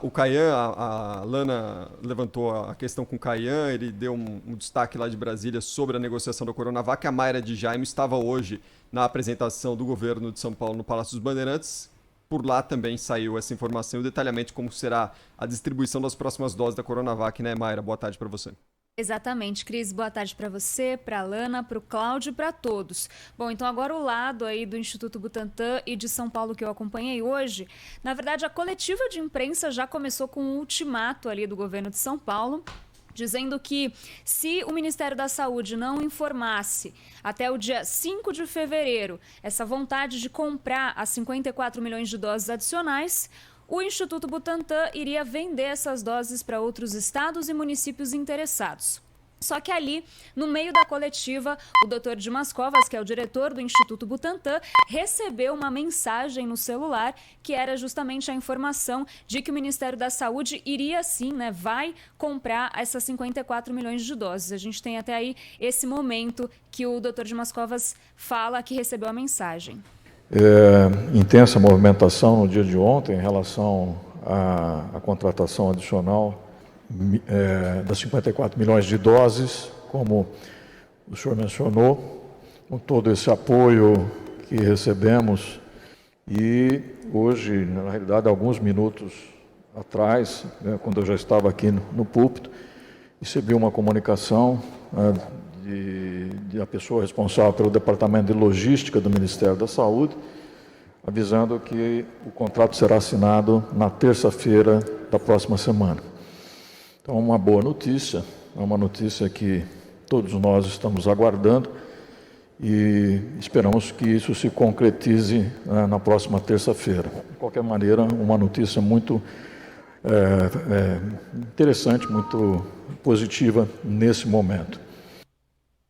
O Caian, a Lana levantou a questão com o Caian, ele deu um destaque lá de Brasília sobre a negociação da Coronavac. A Mayra de Jaime estava hoje na apresentação do governo de São Paulo no Palácio dos Bandeirantes. Por lá também saiu essa informação e o detalhamento de como será a distribuição das próximas doses da Coronavac, né, Mayra? Boa tarde para você. Exatamente, Cris. Boa tarde para você, para a Lana, para o Cláudio e para todos. Bom, então agora o lado aí do Instituto Butantan e de São Paulo que eu acompanhei hoje, na verdade a coletiva de imprensa já começou com um ultimato ali do governo de São Paulo, dizendo que se o Ministério da Saúde não informasse até o dia 5 de fevereiro essa vontade de comprar as 54 milhões de doses adicionais, o Instituto Butantan iria vender essas doses para outros estados e municípios interessados. Só que ali, no meio da coletiva, o Dr. Dimas Covas, que é o diretor do Instituto Butantan, recebeu uma mensagem no celular que era justamente a informação de que o Ministério da Saúde iria sim, vai comprar essas 54 milhões de doses. A gente tem até aí esse momento que o Dr. Dimas Covas fala que recebeu a mensagem. Intensa movimentação no dia de ontem em relação à contratação adicional das 54 milhões de doses, como o senhor mencionou, com todo esse apoio que recebemos. E hoje, na realidade, alguns minutos atrás, quando eu já estava aqui no púlpito, recebi uma comunicação a pessoa responsável pelo Departamento de Logística do Ministério da Saúde, avisando que o contrato será assinado na terça-feira da próxima semana. Então, uma boa notícia, é uma notícia que todos nós estamos aguardando e esperamos que isso se concretize na próxima terça-feira. De qualquer maneira, uma notícia muito interessante, muito positiva nesse momento.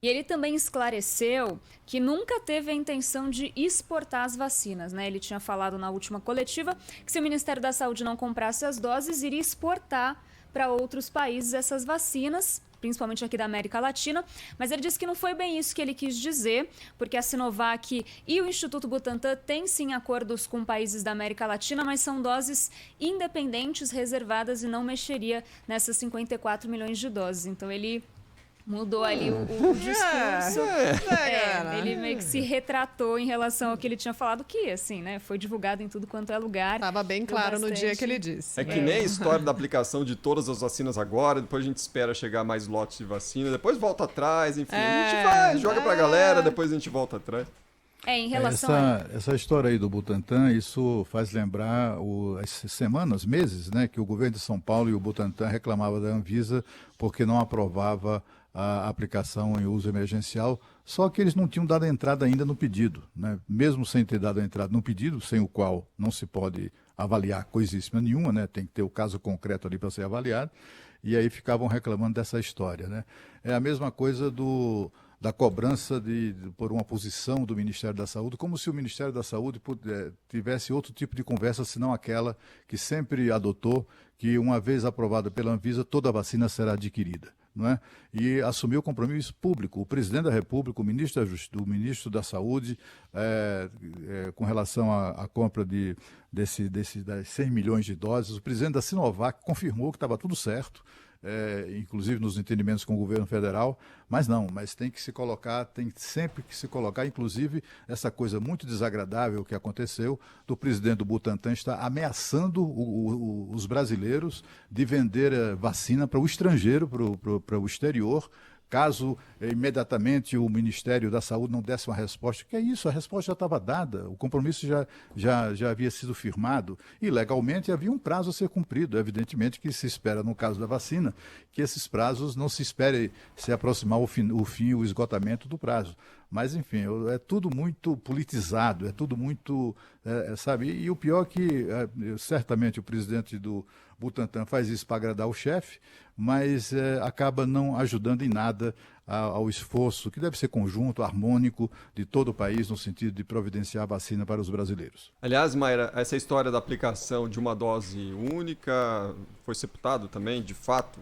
E ele também esclareceu que nunca teve a intenção de exportar as vacinas, né? Ele tinha falado na última coletiva que se o Ministério da Saúde não comprasse as doses, iria exportar para outros países essas vacinas, principalmente aqui da América Latina, mas ele disse que não foi bem isso que ele quis dizer, porque a Sinovac e o Instituto Butantan têm sim acordos com países da América Latina, mas são doses independentes, reservadas e não mexeria nessas 54 milhões de doses. Então ele mudou ali o discurso. Ele meio que se retratou em relação ao que ele tinha falado, que, assim, né, foi divulgado em tudo quanto é lugar. Estava bem claro no dia que ele disse. É que nem a história da aplicação de todas as vacinas agora, depois a gente espera chegar mais lotes de vacina, depois volta atrás, enfim. A gente vai, joga pra galera, depois a gente volta atrás. Em relação essa história aí do Butantan, isso faz lembrar as semanas, meses, né, que o governo de São Paulo e o Butantan reclamavam da Anvisa porque não aprovava a aplicação em uso emergencial, só que eles não tinham dado entrada ainda no pedido, né? Mesmo sem ter dado entrada no pedido, sem o qual não se pode avaliar coisíssima nenhuma, né? Tem que ter o caso concreto ali para ser avaliado, e aí ficavam reclamando dessa história, né? É a mesma coisa da cobrança por uma posição do Ministério da Saúde, como se o Ministério da Saúde tivesse outro tipo de conversa, senão aquela que sempre adotou, que uma vez aprovada pela Anvisa, toda a vacina será adquirida. Não é? E assumiu o compromisso público. O presidente da República, o ministro da Saúde, com relação à compra das 100 milhões de doses, o presidente da Sinovac confirmou que estava tudo certo, inclusive nos entendimentos com o governo federal, mas tem que se colocar, tem sempre que se colocar, inclusive essa coisa muito desagradável que aconteceu, do presidente do Butantan estar ameaçando os brasileiros de vender vacina para o estrangeiro, para o exterior, caso imediatamente o Ministério da Saúde não desse uma resposta. Que é isso? A resposta já estava dada, o compromisso já havia sido firmado e legalmente havia um prazo a ser cumprido. Evidentemente que se espera, no caso da vacina, que esses prazos não se espere se aproximar o fim, o esgotamento do prazo. Mas, enfim, é tudo muito politizado, é tudo muito, sabe? E o pior é que, certamente, o presidente do Butantan faz isso para agradar o chefe, mas acaba não ajudando em nada ao esforço, que deve ser conjunto, harmônico, de todo o país, no sentido de providenciar a vacina para os brasileiros. Aliás, Mayra, essa história da aplicação de uma dose única foi sepultado também, de fato,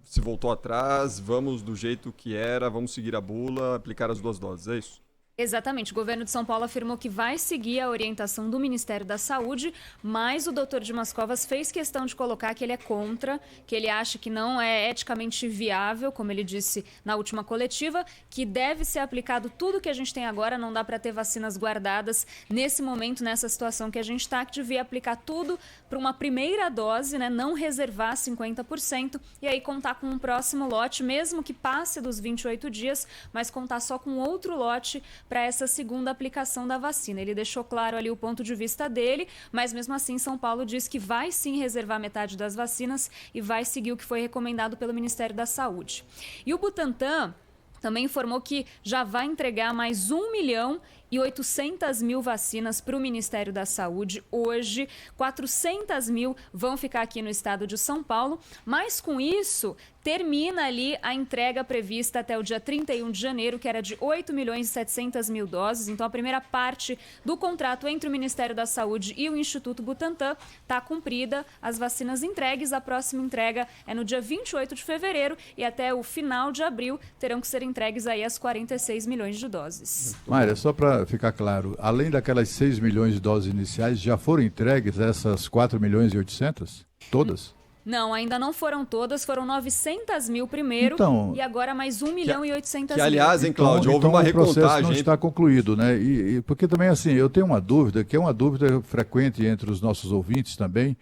se voltou atrás, vamos do jeito que era, vamos seguir a bula, aplicar as duas doses, é isso? Exatamente. O governo de São Paulo afirmou que vai seguir a orientação do Ministério da Saúde, mas o doutor Dimas Covas fez questão de colocar que ele é contra, que ele acha que não é eticamente viável, como ele disse na última coletiva, que deve ser aplicado tudo que a gente tem agora, não dá para ter vacinas guardadas nesse momento, nessa situação que a gente está, que devia aplicar tudo para uma primeira dose, né, não reservar 50% e aí contar com um próximo lote, mesmo que passe dos 28 dias, mas contar só com outro lote para essa segunda aplicação da vacina. Ele deixou claro ali o ponto de vista dele, mas mesmo assim São Paulo diz que vai sim reservar metade das vacinas e vai seguir o que foi recomendado pelo Ministério da Saúde. E o Butantan também informou que já vai entregar mais 1.800.000 vacinas para o Ministério da Saúde hoje. 400.000 vão ficar aqui no estado de São Paulo, mas com isso termina ali a entrega prevista até o dia 31 de janeiro, que era de 8.700.000 doses. Então, a primeira parte do contrato entre o Ministério da Saúde e o Instituto Butantan está cumprida, as vacinas entregues. A próxima entrega é no dia 28 de fevereiro e até o final de abril terão que ser entregues aí as 46 milhões de doses. Mayra, só para ficar claro, além daquelas 6 milhões de doses iniciais, já foram entregues essas 4.800.000? Todas? Não, ainda não foram todas, foram 900.000 primeiro e agora mais 1.800.000. Que aliás, hein, Cláudio, houve uma recontagem. O processo não está concluído, né? E porque também, assim, eu tenho uma dúvida, que é uma dúvida frequente entre os nossos ouvintes também,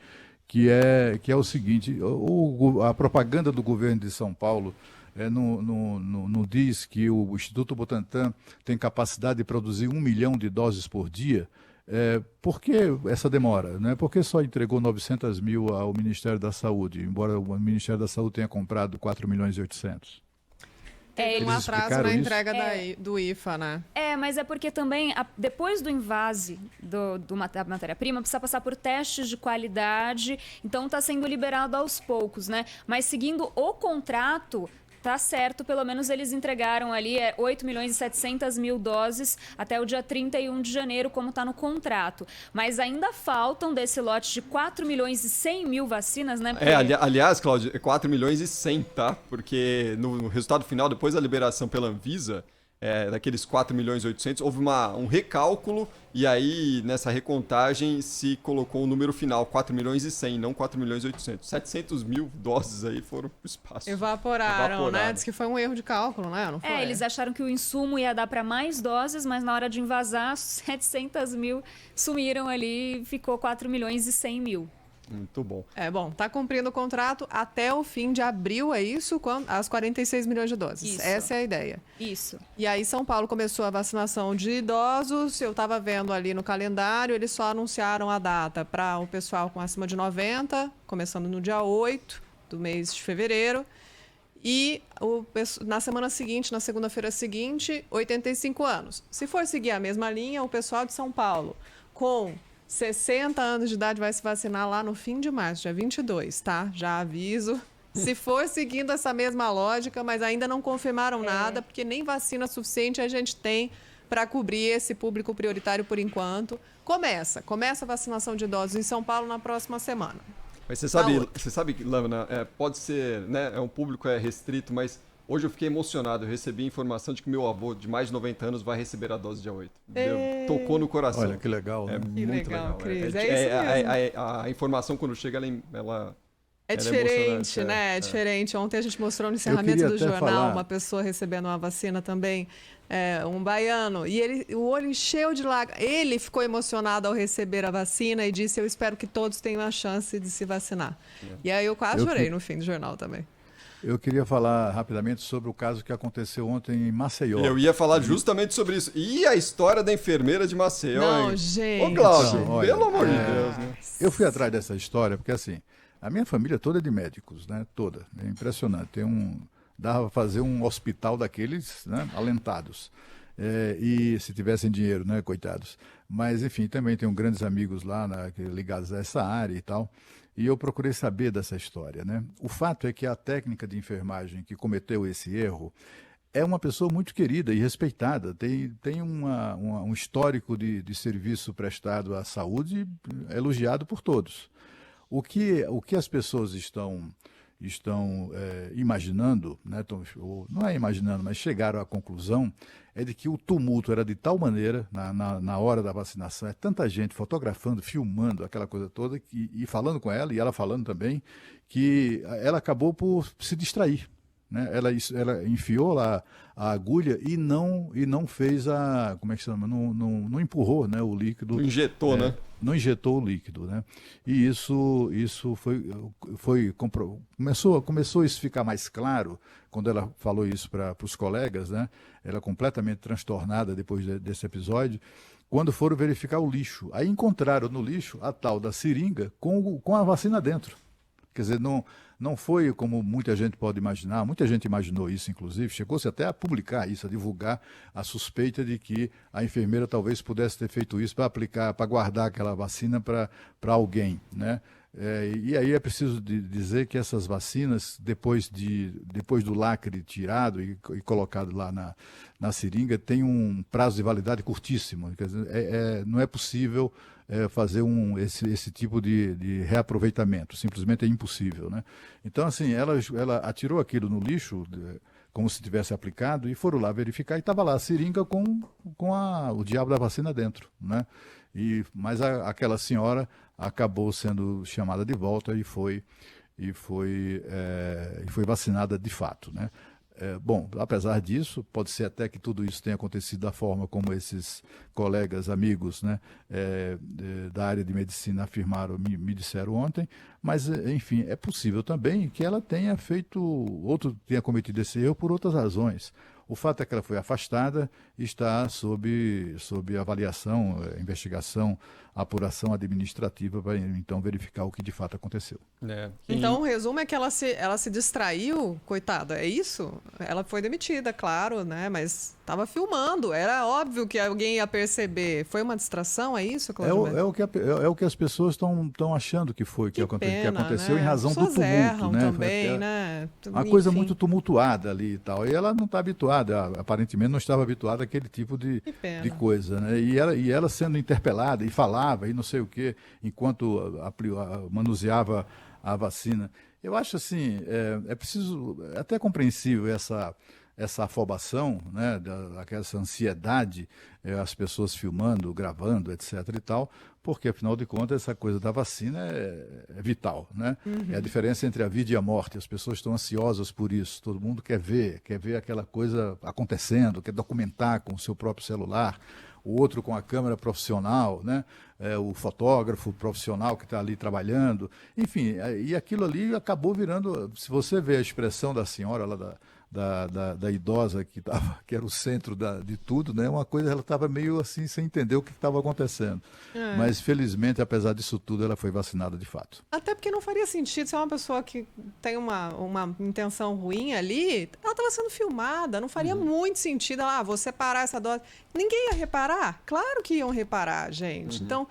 que é o seguinte, a propaganda do governo de São Paulo não diz que o Instituto Butantan tem capacidade de produzir 1 milhão de doses por dia. Por que essa demora? Né? Por que só entregou 900.000 ao Ministério da Saúde, embora o Ministério da Saúde tenha comprado 4.800.000? Tem um atraso na entrega do IFA, né? Mas é porque também, depois do invase da matéria-prima, precisa passar por testes de qualidade, então está sendo liberado aos poucos, né? Mas seguindo o contrato, tá certo, pelo menos eles entregaram ali 8.700.000 doses até o dia 31 de janeiro, como está no contrato. Mas ainda faltam desse lote de 4.100.000 vacinas, né? Aliás, Cláudio, 4.100.000, tá? Porque no resultado final, depois da liberação pela Anvisa, daqueles 4.800.000, houve um recálculo e aí nessa recontagem se colocou o número final, 4.100.000, não 4.800.000. 700.000 doses aí foram pro espaço. Evaporaram, né? Diz que foi um erro de cálculo, né? Não foi? Eles acharam que o insumo ia dar para mais doses, mas na hora de invasar, 700.000 sumiram ali e ficou 4.100.000. Muito bom. Tá cumprindo o contrato até o fim de abril, é isso? As 46 milhões de doses. Isso. Essa é a ideia. Isso. E aí São Paulo começou a vacinação de idosos, eu estava vendo ali no calendário, eles só anunciaram a data para o pessoal com acima de 90, começando no dia 8 do mês de fevereiro. E na semana seguinte, na segunda-feira seguinte, 85 anos. Se for seguir a mesma linha, o pessoal de São Paulo com 60 anos de idade vai se vacinar lá no fim de março, dia 22, tá? Já aviso. Se for seguindo essa mesma lógica, mas ainda não confirmaram nada, porque nem vacina suficiente a gente tem para cobrir esse público prioritário por enquanto. Começa a vacinação de idosos em São Paulo na próxima semana. Mas você sabe que, Lâmina, pode ser, né, um público restrito, mas hoje eu fiquei emocionado. Eu recebi a informação de que meu avô, de mais de 90 anos, vai receber a dose dia 8. Tocou no coração. Olha, que legal. Né? Muito legal. Cris. Isso mesmo. A informação, quando chega, ela é diferente, né? É diferente. Ontem a gente mostrou no encerramento do jornal uma pessoa recebendo uma vacina também, um baiano, e o olho encheu de lágrimas. Ele ficou emocionado ao receber a vacina e disse: eu espero que todos tenham a chance de se vacinar. E aí eu quase chorei no fim do jornal também. Eu queria falar rapidamente sobre o caso que aconteceu ontem em Maceió. Eu ia falar justamente sobre isso. E a história da enfermeira de Maceió, Não, hein? gente. Ô, Cláudio, pelo amor de Deus, né? Eu fui atrás dessa história porque, assim, a minha família toda é de médicos, né? Toda. É impressionante. Dava para fazer um hospital daqueles, né? Alentados. E se tivessem dinheiro, né? Coitados. Mas, enfim, também tenho grandes amigos lá ligados a essa área e tal. E eu procurei saber dessa história, né? O fato é que a técnica de enfermagem que cometeu esse erro é uma pessoa muito querida e respeitada, tem um histórico de serviço prestado à saúde elogiado por todos. O que as pessoas estão imaginando, né, ou não é imaginando, mas chegaram à conclusão, é de que o tumulto era de tal maneira, na hora da vacinação, é tanta gente fotografando, filmando, aquela coisa toda, e falando com ela, e ela falando também, que ela acabou por se distrair. Né? Ela enfiou lá a agulha e não fez como é que se chama? Não empurrou, né, o líquido. Não injetou, né? Não injetou o líquido, né? E isso começou a isso ficar mais claro quando ela falou isso para os colegas, né? Ela completamente transtornada depois desse episódio, quando foram verificar o lixo. Aí encontraram no lixo a tal da seringa com a vacina dentro. Quer dizer, não foi como muita gente pode imaginar, muita gente imaginou isso, inclusive, chegou-se até a publicar isso, a divulgar a suspeita de que a enfermeira talvez pudesse ter feito isso para aplicar, para guardar aquela vacina para alguém, né? E aí é preciso dizer que essas vacinas, depois do lacre tirado e colocado lá na seringa, tem um prazo de validade curtíssimo. Quer dizer, não é possível fazer esse tipo de reaproveitamento, simplesmente é impossível, né? Então, assim, ela atirou aquilo no lixo, como se tivesse aplicado, e foram lá verificar, e estava lá a seringa com o diabo da vacina dentro, né? Mas aquela senhora acabou sendo chamada de volta e foi vacinada de fato, né? Bom, apesar disso, pode ser até que tudo isso tenha acontecido da forma como esses colegas, amigos, né, da área de medicina afirmaram, me disseram ontem, mas, enfim, é possível também que ela tenha tenha cometido esse erro por outras razões. O fato é que ela foi afastada e está sob avaliação, investigação, apuração administrativa para então verificar o que de fato aconteceu. Então, o resumo é que ela se distraiu, coitada, é isso? Ela foi demitida, claro, né? Mas estava filmando, era óbvio que alguém ia perceber. Foi uma distração, é isso, Cláudio? É o que as pessoas estão achando que foi, que aconteceu, né? em razão do tumulto, erram né? Também, né? Uma coisa muito tumultuada ali e tal. E ela não está habituada, aparentemente não estava habituada àquele tipo de coisa, né? E ela sendo interpelada e falava e não sei o quê, enquanto manuseava a vacina. Eu acho assim, é preciso, é até compreensível essa afobação, né, essa ansiedade, as pessoas filmando, gravando, etc. e tal, porque, afinal de contas, essa coisa da vacina é vital, né? É a diferença entre a vida e a morte. As pessoas estão ansiosas por isso. Todo mundo quer ver aquela coisa acontecendo, quer documentar com o seu próprio celular, o outro com a câmera profissional, né? O fotógrafo profissional que está ali trabalhando. Enfim, e aquilo ali acabou virando... Se você vê a expressão da senhora lá da idosa que era o centro de tudo, né? Uma coisa, ela estava meio assim, sem entender o que estava acontecendo. Mas, felizmente, apesar disso tudo, ela foi vacinada de fato. Até porque não faria sentido, se é uma pessoa que tem uma intenção ruim ali, ela estava sendo filmada, não faria muito sentido, vou separar essa dose. Ninguém ia reparar? Claro que iam reparar, gente. Então,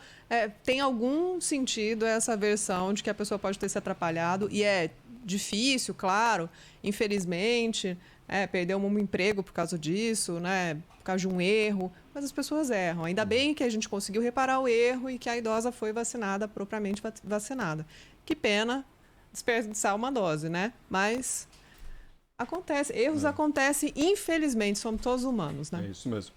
tem algum sentido essa versão de que a pessoa pode ter se atrapalhado, e é difícil, claro, infelizmente, perdeu um emprego por causa disso, né, por causa de um erro, mas as pessoas erram. Ainda bem que a gente conseguiu reparar o erro e que a idosa foi vacinada, propriamente vacinada. Que pena desperdiçar uma dose, né? Mas acontece, erros acontecem, infelizmente, somos todos humanos, né? É isso mesmo.